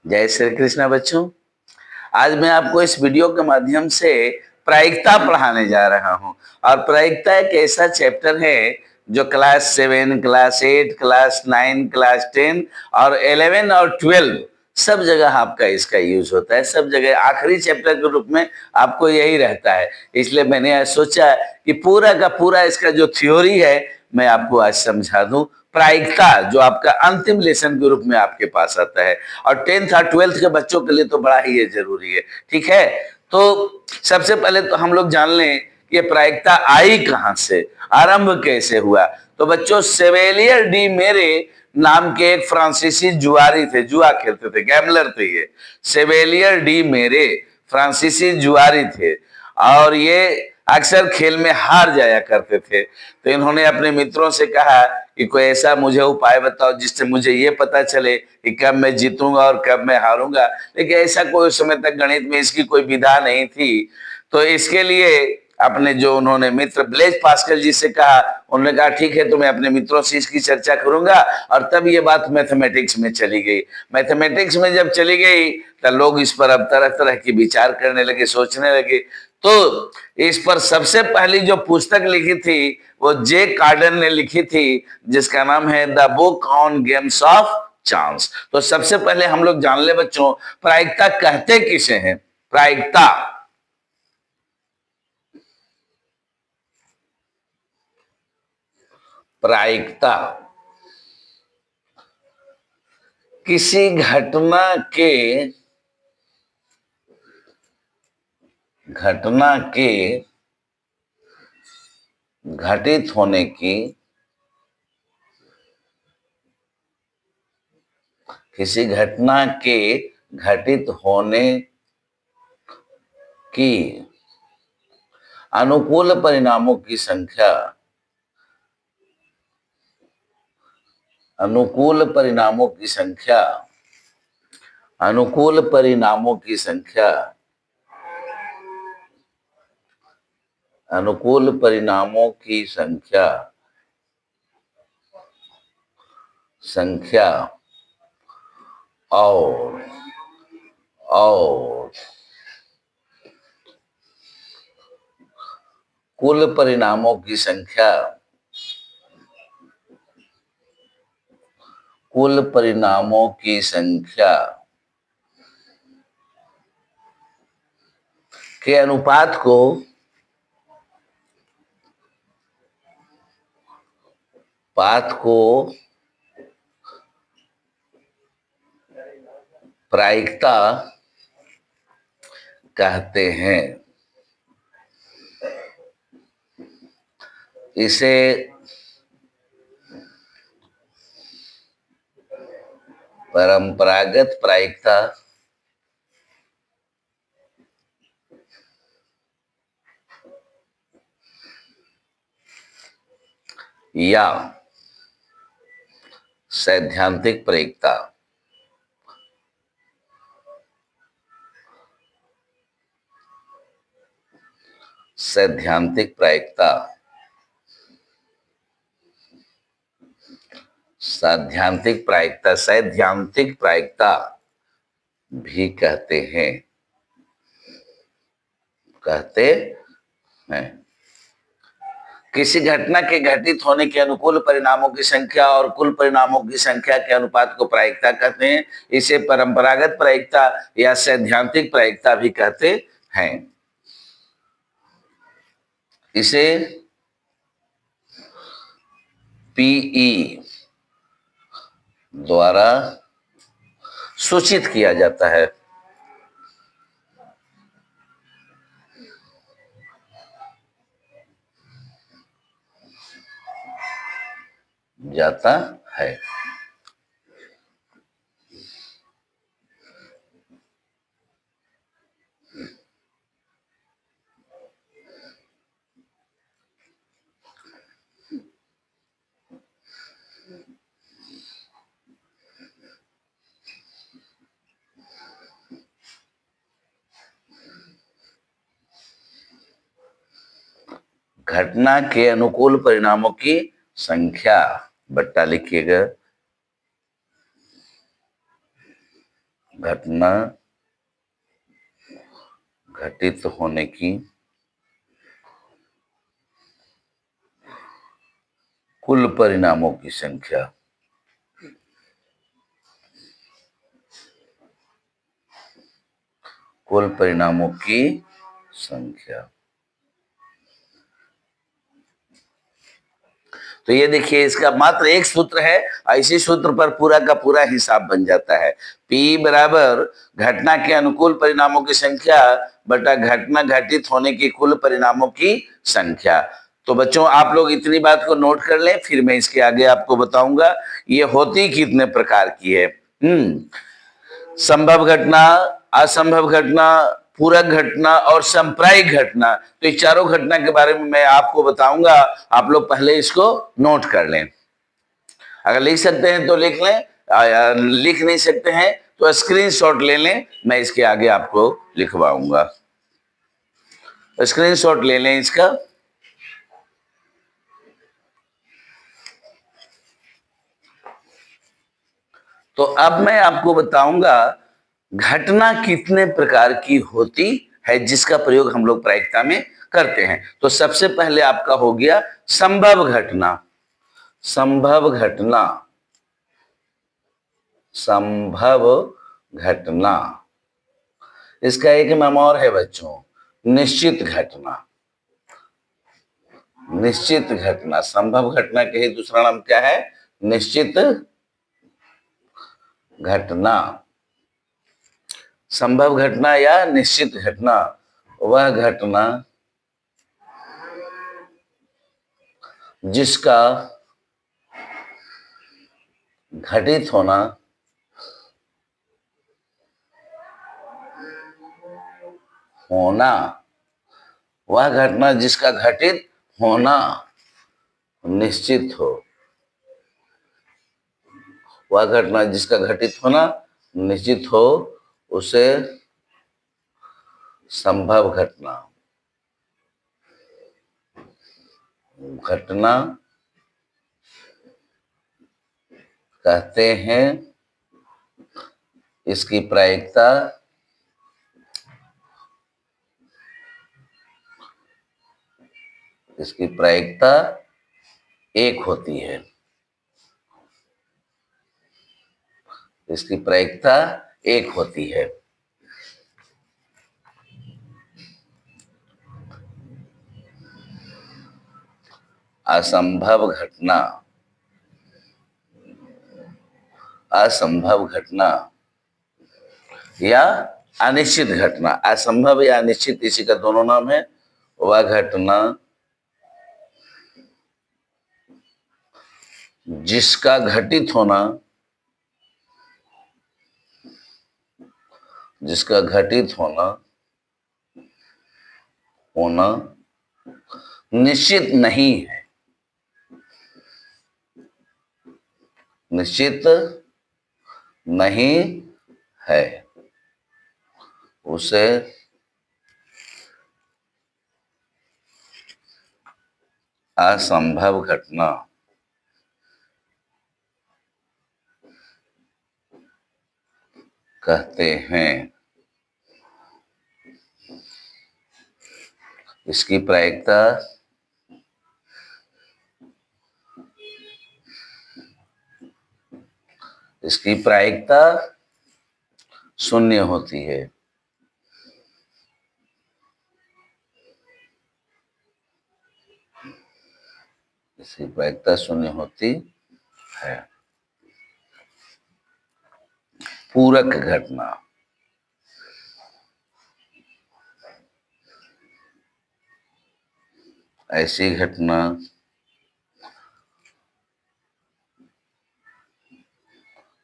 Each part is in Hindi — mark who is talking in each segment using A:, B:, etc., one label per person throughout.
A: जय श्री कृष्ण बच्चों। आज मैं आपको इस वीडियो के माध्यम से प्रायिकता पढ़ाने जा रहा हूं। और प्रायिकता एक ऐसा चैप्टर है जो क्लास 7, क्लास 8, क्लास 9, क्लास 10 और 11 और 12 सब जगह आपका इसका यूज होता है। सब जगह आखिरी चैप्टर के रूप में आपको यही रहता है। इसलिए मैंने सोचा कि पूरा का पूरा इसका जो थ्योरी है मैं आपको आज समझा दूं। प्रायिकता जो आपका अंतिम लेसन के रूप में आपके पास आता है और 10th और 12th के बच्चों के लिए तो बड़ा ही ये जरूरी है। ठीक है, तो सबसे पहले तो हम लोग जान लें कि प्रायिकता आई कहां से, आरंभ कैसे हुआ। तो बच्चों, सेवेलियर डी मेरे नाम के एक फ्रांसीसी जुआरी थे, जुआ खेलते थे, गैमलर थे ये। सेवेलियर डी मेरे फ्रांसीसी जुआरी थे और ये अक्सर खेल में हार जाया करते थे। तो इन्होंने अपने मित्रों से कहा कि कोई ऐसा मुझे उपाय बताओ जिससे मुझे ये पता चले कि कब मैं जीतूंगा और कब मैं हारूंगा। लेकिन ऐसा कोई उस समय तक गणित में इसकी कोई विधा नहीं थी। तो इसके लिए अपने जो उन्होंने मित्र ब्लेज पास्कल जी से कहा, उन्होंने कहा ठीक है, तो मैं अपने मित्रों से इसकी चर्चा करूंगा। और तब ये बात मैथमेटिक्स में चली गई। मैथमेटिक्स में जब चली गई तो लोग इस पर अब तरह तरह की विचार करने लगे, सोचने लगे। तो इस पर सबसे पहली जो पुस्तक लिखी थी वो जे कार्डन ने लिखी थी, जिसका नाम है the book on games of chance. तो सबसे पहले हम लोग जान ले बच्चों, प्रायिकता कहते किसे हैं। प्रायिकता प्रायिकता किसी घटना के घटित होने की, किसी घटना के घटित होने की अनुकूल परिणामों की संख्या, अनुकूल परिणामों की संख्या, अनुकूल परिणामों की संख्या, अनुकूल परिणामों की संख्या संख्या और कुल परिणामों की संख्या, कुल परिणामों की संख्या के अनुपात को प्रायिकता कहते हैं। इसे परंपरागत प्रायिकता या सैद्धांतिक प्रायिकता, सैद्धांतिक प्रायिकता, सैद्धांतिक प्रायिकता, सैद्धांतिक प्रायिकता भी कहते हैं, कहते हैं। किसी घटना के घटित होने के अनुकूल परिणामों की संख्या और कुल परिणामों की संख्या के अनुपात को प्रायिकता कहते हैं। इसे परंपरागत प्रायिकता या सैद्धांतिक प्रायिकता भी कहते हैं। इसे पीई द्वारा सूचित किया जाता है, जाता है। घटना के अनुकूल परिणामों की संख्या, बट्टा लिखिएगा, घटना घटित होने की कुल परिणामों की संख्या। कुल परिणामों की संख्या। तो ये देखिए, इसका मात्र एक सूत्र है, इसी सूत्र पर पूरा का पूरा हिसाब बन जाता है। P बराबर घटना के अनुकूल परिणामों की संख्या बटा घटना घटित होने की कुल परिणामों की संख्या। तो बच्चों, आप लोग इतनी बात को नोट कर लें, फिर मैं इसके आगे आपको बताऊंगा ये होती कितने प्रकार की है। संभव घटना, असंभव घटना, पूरक घटना और संप्रायिक घटना। तो इस चारों घटना के बारे में मैं आपको बताऊंगा, आप लोग पहले इसको नोट कर लें। अगर लिख सकते हैं तो लिख लें, लिख नहीं सकते हैं तो स्क्रीनशॉट ले लें, मैं इसके आगे आपको लिखवाऊंगा। स्क्रीनशॉट ले लें इसका। तो अब मैं आपको बताऊंगा घटना कितने प्रकार की होती है जिसका प्रयोग हम लोग प्रायिकता में करते हैं। तो सबसे पहले आपका हो गया संभव घटना। संभव घटना, संभव घटना। इसका एक नाम और है बच्चों, निश्चित घटना। निश्चित घटना, संभव घटना के ही दूसरा नाम क्या है? निश्चित घटना। संभव घटना या निश्चित घटना वह घटना जिसका घटित होना वह घटना जिसका घटित होना निश्चित हो। वह घटना जिसका घटित होना निश्चित हो उसे संभव घटना कहते हैं। इसकी प्रायिकता एक होती है। इसकी प्रायिकता एक होती है। असंभव घटना, असंभव घटना या अनिश्चित घटना, असंभव या अनिश्चित इसी का दोनों नाम है। वह घटना जिसका घटित होना निश्चित नहीं है। निश्चित नहीं है उसे असंभव घटना कहते हैं। इसकी प्रायिकता शून्य होती है। इसकी प्रायिकता शून्य होती है। पूरक घटना, ऐसी घटना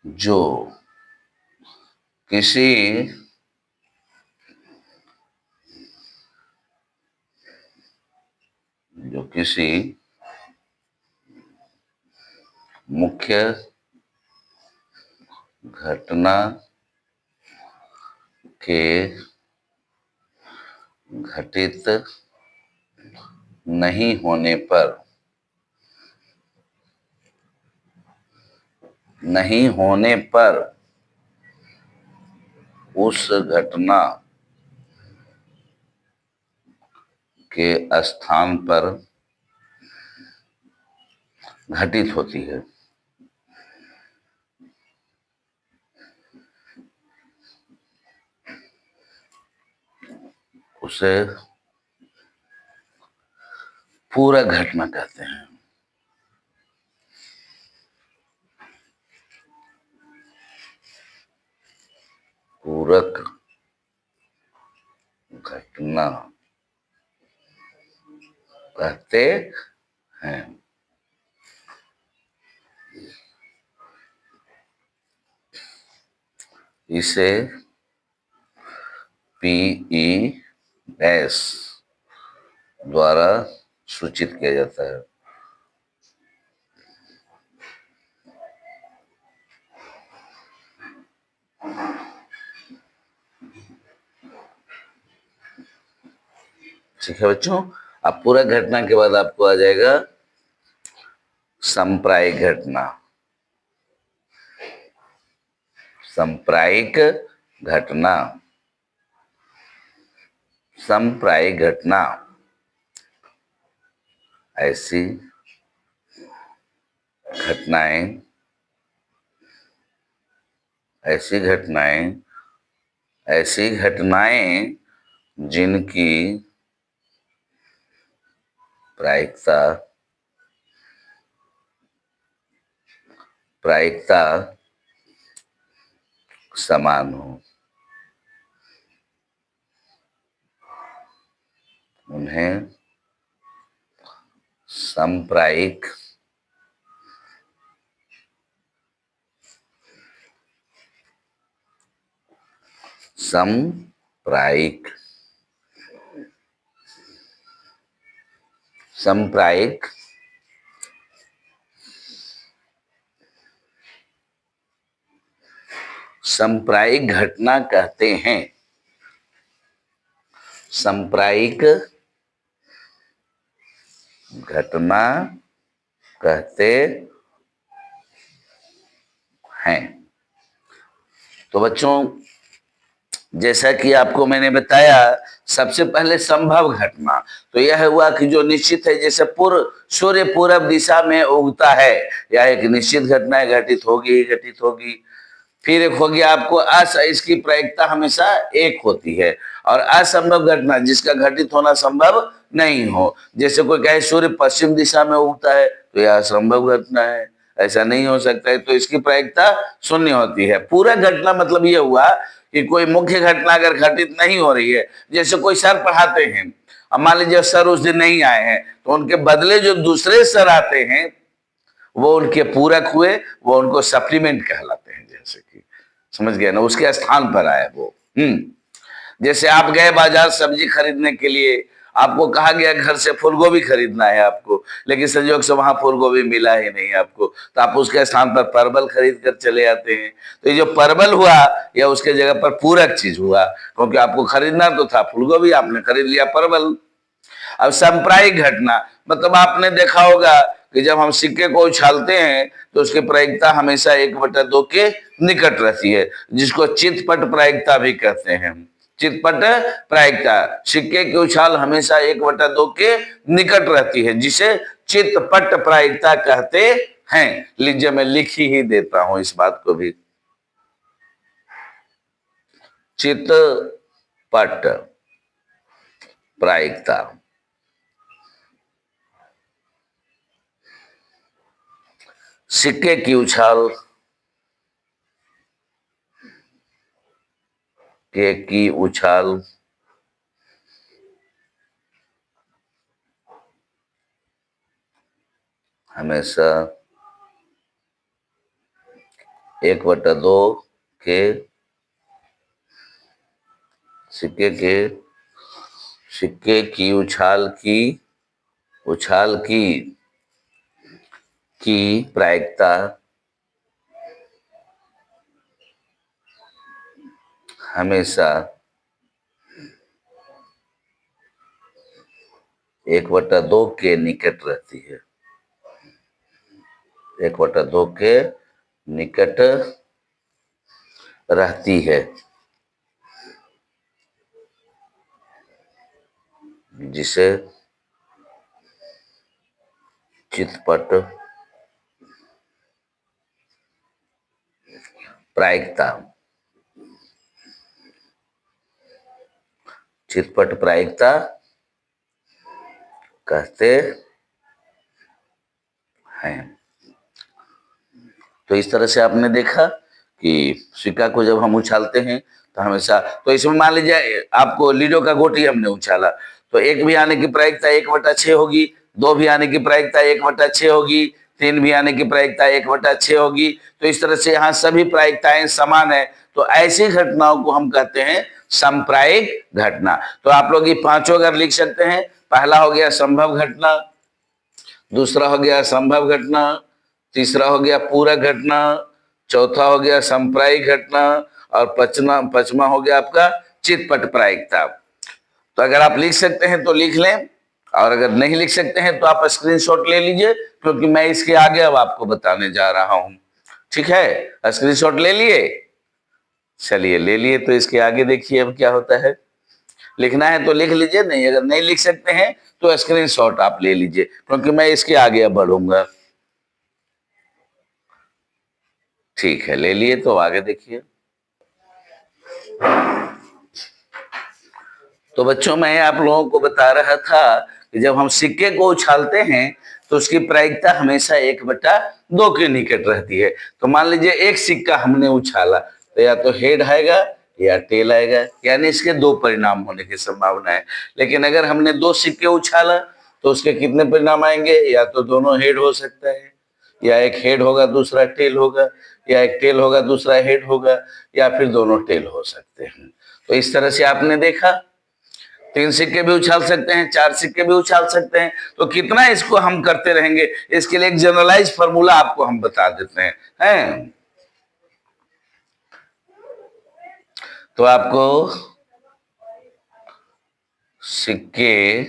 A: जो किसी मुख्य घटना के घटित नहीं होने पर उस घटना के स्थान पर घटित होती है। उसे पूरक घटना कहते हैं। पूरक घटना कहते हैं। इसे PES द्वारा सूचित किया जाता है। ठीक है बच्चों, अब पूरक घटना के बाद आपको आ जाएगा सांप्रायिक घटना। सांप्रायिक घटना। सांप्रायिक घटना ऐसी घटनाएं जिनकी प्रायिकता समान हो, उन्हें सांप्रायिक सांप्रायिक सांप्रायिक घटना कहते हैं। सांप्रायिक घटना कहते हैं। तो बच्चों, जैसा कि आपको मैंने बताया, सबसे पहले संभव घटना तो यह हुआ कि जो निश्चित है, जैसे सूर्य पूरब दिशा में उगता है, यह एक निश्चित घटना है, घटित होगी। फिर एक हो गया आपको इसकी प्रायिकता हमेशा एक होती है। और असंभव घटना, जिसका घटित होना संभव नहीं हो, जैसे कोई कहे सूर्य पश्चिम दिशा में उगता है, तो यह असंभव घटना है, ऐसा नहीं हो सकता है, तो इसकी प्रायिकता शून्य होती है। पूरा घटना मतलब ये हुआ कि कोई मुख्य घटना अगर घटित नहीं हो रही है, जैसे कोई सर पढ़ाते हैं, अब मान लीजिए सर उस दिन नहीं आए हैं, तो उनके बदले जो दूसरे सर आते हैं वो उनके पूरक हुए, वो उनको सप्लीमेंट कहलाते हैं। जैसे कि समझ गए ना, उसके स्थान पर आए वो। जैसे आप गए बाजार सब्जी खरीदने के लिए, आपको कहा गया घर से फूलगोभी खरीदना है आपको, लेकिन संयोग से वहां फूलगोभी मिला ही नहीं आपको, तो आप उसके स्थान पर परवल खरीद कर चले आते हैं। तो ये जो परवल हुआ, या उसके जगह पर पूरक चीज हुआ, क्योंकि आपको खरीदना तो था फूलगोभी, आपने खरीद लिया परवल। अब सांप्रायिक घटना मतलब आपने देखा होगा कि जब हम सिक्के को उछालते हैं तो उसकी प्रायिकता हमेशा 1/2 के निकट रहती है, जिसको चितपट प्रायिकता भी कहते हैं। चितपट प्रायिकता, सिक्के की उछाल हमेशा 1/2 के निकट रहती है, जिसे चितपट प्रायिकता कहते हैं। लीजिए मैं लिख ही देता हूं इस बात को भी। चितपट प्रायिकता सिक्के की उछाल हमेशा 1/2 के सिक्के की उछाल की प्रायिकता हमेशा 1/2 के निकट रहती है। 1/2 के निकट रहती है। जिसे चितपट प्रायिकता, चितपट प्रायिकता कहते हैं। तो इस तरह से आपने देखा कि सिक्का को जब हम उछालते हैं तो हमेशा, तो इसमें मान लीजिए आपको लीडो का गोटी हमने उछाला, तो एक भी आने की प्रायिकता 1/6 होगी, दो भी आने की प्रायिकता 1/6 होगी, तीन भी आने की प्रायिकता 1/6 होगी। तो इस तरह से यहाँ सभी प्रायिकताएं समान है, तो ऐसी घटनाओं को हम कहते हैं समप्रायिक घटना। तो आप लोग ये पांचों अगर लिख सकते हैं, पहला हो गया संभव घटना, दूसरा हो गया संभव घटना, तीसरा हो गया पूरक घटना, चौथा हो गया संप्रायिक घटना, और पचमा हो गया आपका चितपट प्रायिकता। तो अगर आप लिख सकते हैं तो लिख लें, और अगर नहीं लिख सकते हैं तो आप स्क्रीनशॉट ले लीजिए, क्योंकि मैं इसके आगे अब आपको बताने जा रहा हूं। ठीक है, स्क्रीनशॉट ले लिए? चलिए ले लिए, तो इसके आगे देखिए अब क्या होता है। लिखना है तो लिख लीजिए, नहीं अगर नहीं लिख सकते हैं तो स्क्रीनशॉट आप ले लीजिए, क्योंकि मैं इसके आगे अब बढ़ूंगा। ठीक है, ले लिए, तो आगे देखिए। तो बच्चों मैं आप लोगों को बता रहा था कि जब हम सिक्के को उछालते हैं तो उसकी प्रायिकता हमेशा 1/2 के निकट रहती है। तो मान लीजिए एक सिक्का हमने उछाला, तो या तो हेड आएगा या टेल आएगा, यानी इसके दो परिणाम होने की संभावना है। लेकिन अगर हमने दो सिक्के उछाला तो उसके कितने परिणाम आएंगे? या तो दोनों हेड हो सकता है, या एक हेड होगा दूसरा टेल होगा, या एक टेल होगा दूसरा हेड होगा, या फिर दोनों टेल हो सकते हैं। तो इस तरह से आपने देखा, 3 सिक्के भी उछाल सकते हैं, 4 सिक्के भी उछाल सकते हैं। तो कितना इसको हम करते रहेंगे, इसके लिए एक जनरलाइज फॉर्मूला आपको हम बता देते हैं। तो आपको सिक्के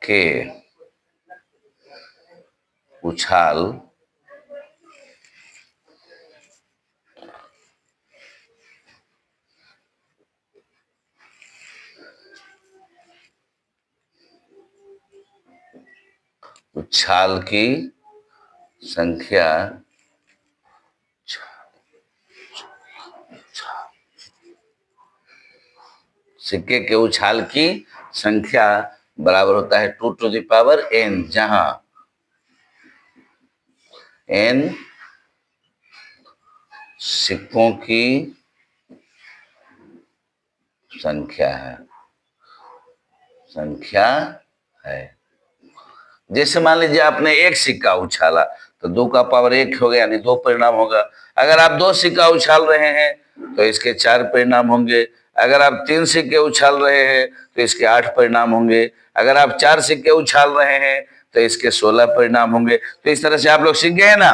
A: के उछाल की संख्या सिक्के के उछाल की संख्या बराबर होता है 2n, जहां n सिक्कों की संख्या है। जैसे मान लीजिए आपने एक सिक्का उछाला तो 2 का पावर 1 हो गया, यानी 2 परिणाम होगा। अगर आप 2 सिक्का उछाल रहे हैं तो इसके 4 परिणाम होंगे। अगर आप 3 सिक्के उछाल रहे हैं तो इसके 8 परिणाम होंगे। अगर आप 4 सिक्के उछाल रहे हैं तो इसके 16 परिणाम होंगे। तो इस तरह से आप लोग सीख गए ना।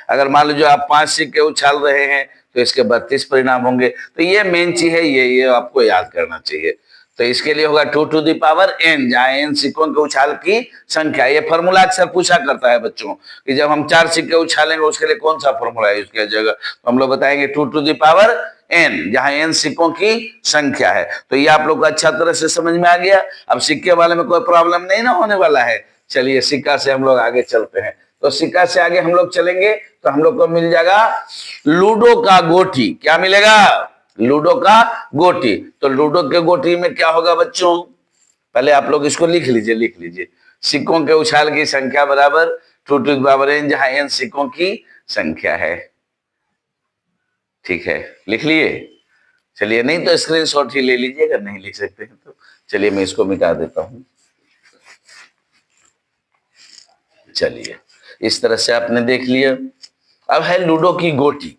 A: अगर मान लीजिए आप 5 सिक्के उछाल रहे हैं तो इसके 32 परिणाम होंगे। तो ये मेन चीज है, ये आपको याद करना चाहिए। तो इसके लिए होगा 2n, जहां n सिक्कों के उछाल की संख्या। ये फॉर्मूला अक्सर पूछा करता है बच्चों कि जब हम 4 सिक्के उछालेंगे उसके लिए कौन सा फॉर्मूला यूज किया जाएगा, तो हम लोग बताएंगे 2n, जहां n सिक्कों की संख्या है। तो ये आप लोग को अच्छा तरह से समझ में आ गया। अब सिक्के वाले में कोई प्रॉब्लम नहीं ना होने वाला है। चलिए सिक्का से हम लोग आगे चलते हैं। तो सिक्का से आगे हम लोग चलेंगे तो हम लोग को मिल जाएगा लूडो का गोटी। क्या मिलेगा? लूडो का गोटी। तो लूडो के गोटी में क्या होगा बच्चों, पहले आप लोग इसको लिख लीजिए। सिक्कों के उछाल की संख्या बराबर 2n, जहां n सिक्कों की संख्या है। ठीक है, लिख लिए? चलिए, नहीं तो स्क्रीनशॉट ही ले लीजिए अगर नहीं लिख सकते हैं तो। चलिए मैं इसको मिटा देता हूं। चलिए, इस तरह से आपने देख लिया। अब है लूडो की गोटी।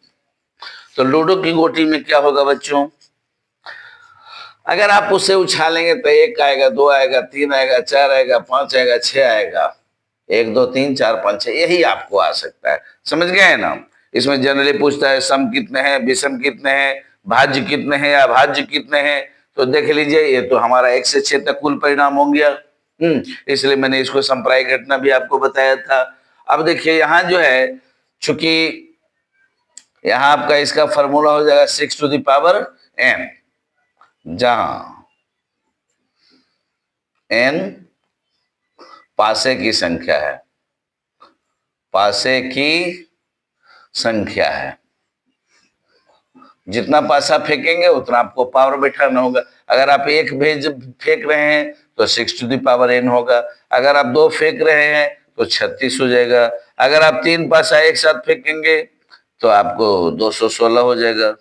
A: तो लूडो की गोटी में क्या होगा बच्चों, अगर आप उसे उछालेंगे तो 1 आएगा, 2 आएगा, 3 आएगा, 4 आएगा, 5 आएगा, 6 आएगा। 1 2 3 4 5 6 यही आपको आ सकता है। समझ गए ना। इसमें जनरली पूछता है सम कितने हैं, विषम कितने हैं, भाज्य कितने हैं, अभाज्य कितने हैं। तो देख लीजिए, ये तो हमारा 1 से 6 तक कुल परिणाम हो गया। इसलिए मैंने इसको संप्रायिक घटना भी आपको बताया था। अब देखिए यहाँ जो है, चूंकि यहाँ आपका इसका फॉर्मूला हो जाएगा 6n, जहां n पासे की संख्या है, पासे की संख्या है। जितना पासा फेंकेंगे उतना आपको पावर बैठाना होगा। अगर आप एक भेज फेंक रहे हैं तो 6n होगा। अगर आप 2 फेंक रहे हैं तो 36 हो जाएगा। अगर आप 3 पासा एक साथ फेंकेंगे तो आपको 216 हो जाएगा।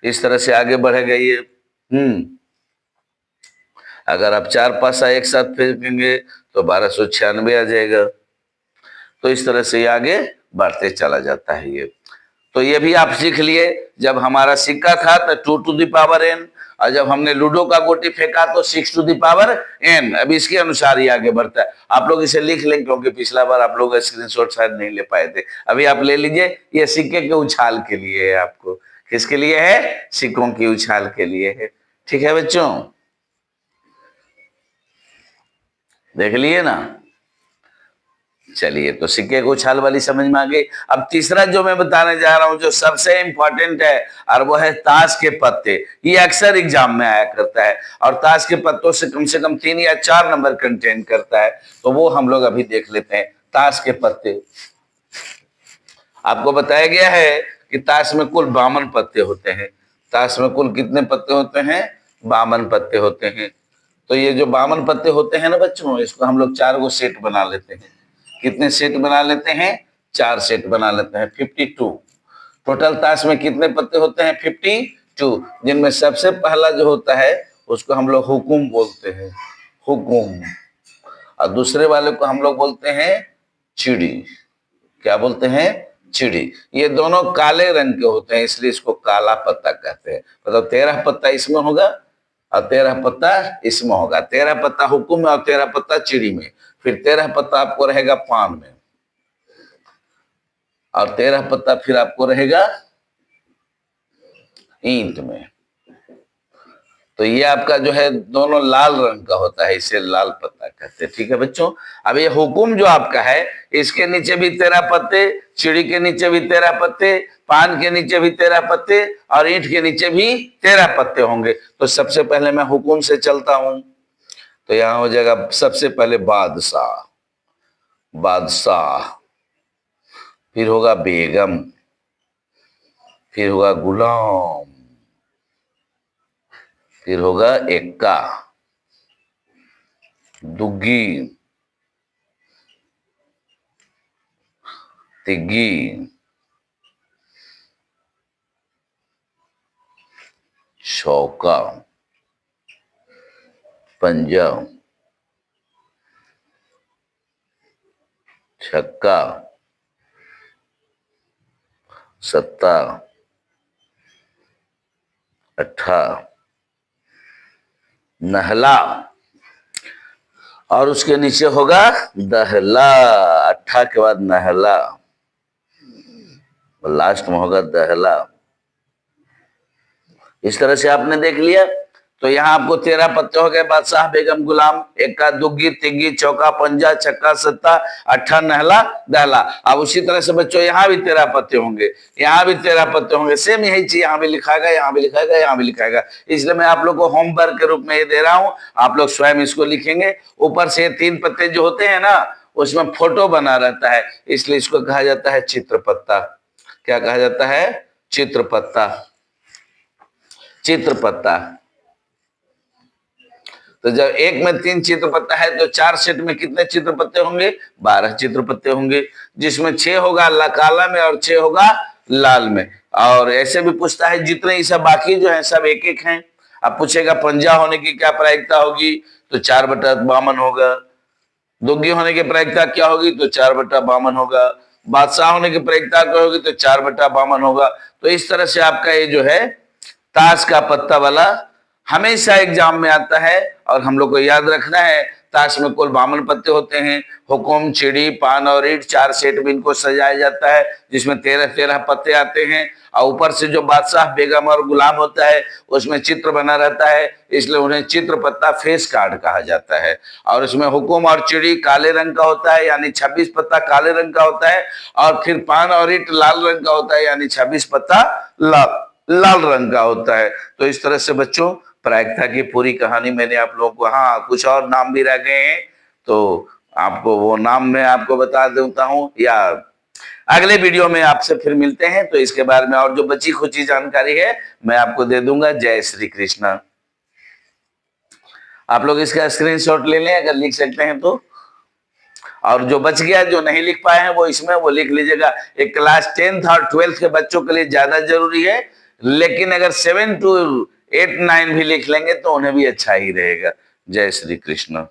A: इस तरह से आगे बढ़ेगा ये। अगर आप 4 पासा एक साथ फेंकेंगे तो 1296 आ जाएगा। तो इस तरह से ये आगे बढ़ते चला जाता है ये। तो ये भी आप सीख लिए। जब हमारा सिक्का था तो 2n, और जब हमने लूडो का गोटी फेंका तो 6n। अब इसके अनुसार ही आगे बढ़ता है। आप लोग इसे लिख लें, क्योंकि पिछला बार आप लोग स्क्रीनशॉट शायद नहीं ले पाए थे। अभी आप ले लीजिए। ये सिक्के के उछाल के लिए है। आपको किसके लिए है? सिक्कों की उछाल के लिए है। ठीक है बच्चों, देख लिए ना। चलिए, तो सिक्के को उछाल वाली समझ में आ गई। अब तीसरा जो मैं बताने जा रहा हूं, जो सबसे इंपॉर्टेंट है, और वो है ताश के पत्ते। ये अक्सर एग्जाम में आया करता है, और ताश के पत्तों से कम 3 या 4 नंबर कंटेन करता है। तो वो हम लोग अभी देख लेते हैं। ताश के पत्ते, आपको बताया गया है कि ताश में कुल 52 पत्ते होते हैं। ताश में कुल कितने पत्ते होते हैं? 52 पत्ते होते हैं। तो ये जो 52 पत्ते होते हैं ना बच्चों, इसको हम लोग 4 गो सेट बना लेते हैं। कितने सेट बना लेते हैं? 4 सेट बना लेते हैं। 52 टोटल ताश में कितने पत्ते होते हैं? 52, जिनमें सबसे पहला जो होता है उसको हम लोग हुकुम बोलते हैं, हुकुम। और दूसरे वाले को हम लोग बोलते हैं चिड़ी। क्या बोलते हैं? चिड़ी। ये दोनों काले रंग के होते हैं, इसलिए इसको काला पत्ता कहते हैं। मतलब 13 पत्ता इसमें होगा और 13 पत्ता इसमें होगा। 13 पत्ता हुकुम में और 13 पत्ता चिड़ी में। फिर 13 पत्ता आपको रहेगा पान में, और 13 पत्ता फिर आपको रहेगा ईंट में। तो ये आपका जो है दोनों लाल रंग का होता है, इसे लाल पत्ता कहते हैं। ठीक है बच्चों। अब ये हुकुम जो आपका है, इसके नीचे भी 13 पत्ते, चिड़ी के नीचे भी 13 पत्ते, पान के नीचे भी 13 पत्ते, और ईंट के नीचे भी 13 पत्ते होंगे। तो सबसे पहले मैं हुकुम से चलता हूं। तो यहां हो जाएगा सबसे पहले बादशाह, बादशाह। फिर होगा बेगम, फिर होगा गुलाम, फिर होगा एक्का, दुग्गी, तिग्गी, चौका, पंजा, छक्का, सत्ता, अट्ठा, नहला, और उसके नीचे होगा दहला। अट्ठा के बाद नहला, लास्ट में होगा दहला। इस तरह से आपने देख लिया। तो यहाँ आपको 13 पत्ते हो गए। बादशाह, बेगम, गुलाम, एक्का, दुग्गी, तिग्गी, चौका, पंजा, छक्का, सत्ता, अट्ठा, नहला, दहला। अब उसी तरह से बच्चों यहाँ भी 13 पत्ते होंगे, यहाँ भी 13 पत्ते होंगे। सेम यही चीज यहाँ भी लिखाएगा, यहाँ भी लिखाएगा, यहाँ भी लिखाएगा। इसलिए मैं आप लोग को होमवर्क के रूप में ये दे रहा हूँ। आप लोग स्वयं इसको लिखेंगे। ऊपर से 3 पत्ते जो होते हैं ना, उसमें फोटो बना रहता है, इसलिए इसको कहा जाता है चित्र पत्ता। क्या कहा जाता है? चित्र पत्ता, चित्र पत्ता। तो जब एक में 3 चित्र पत्ता है तो 4 सेट में कितने चित्र पत्ते होंगे? 12 चित्र पत्ते होंगे, जिसमें 6 होगा काला में और 6 होगा लाल में। और ऐसे भी पूछता है जितने ही सब बाकी जो है सब एक एक हैं। अब पूछेगा पंजा होने की क्या प्रायिकता होगी? तो 4/52 होगा। दुग्गी होने की प्रायिकता क्या होगी? तो 4/52 होगा। बादशाह होने की प्रायिकता क्या होगी? तो 4/52 होगा। तो इस तरह से आपका ये जो है ताश का पत्ता वाला हमेशा एग्जाम में आता है, और हम लोग को याद रखना है। ताश में कुल 52 पत्ते होते हैं। हुकुम, चिड़ी, पान और ईंट 4 सेट में इनको सजाया जाता है, जिसमें 13-13 पत्ते आते हैं। और ऊपर से जो बादशाह, बेगम और गुलाम होता है उसमें चित्र बना रहता है, इसलिए उन्हें चित्र पत्ता, फेस कार्ड कहा जाता है। और इसमें हुकुम और चिड़ी काले रंग का होता है, यानी 26 पत्ता काले रंग का होता है। और फिर पान और ईंट लाल रंग का होता है, यानी 26 पत्ता लाल रंग का होता है। तो इस तरह से बच्चों प्रायिकता की पूरी कहानी मैंने आप लोगों को, हाँ कुछ और नाम भी रह गए हैं तो आपको वो नाम मैं आपको बता देता हूँ, या अगले वीडियो में आपसे फिर मिलते हैं तो इसके बारे में और जो बची खुची जानकारी है मैं आपको दे दूंगा। जय श्री कृष्ण। आप लोग इसका स्क्रीनशॉट ले लें अगर लिख सकते हैं तो, और जो बच गया जो नहीं लिख पाए हैं वो इसमें वो लिख लीजिएगा। एक क्लास 10th और 12th के बच्चों के लिए ज्यादा जरूरी है, लेकिन अगर 7 to 8 9 भी लिख लेंगे तो उन्हें भी अच्छा ही रहेगा। जय श्री कृष्ण।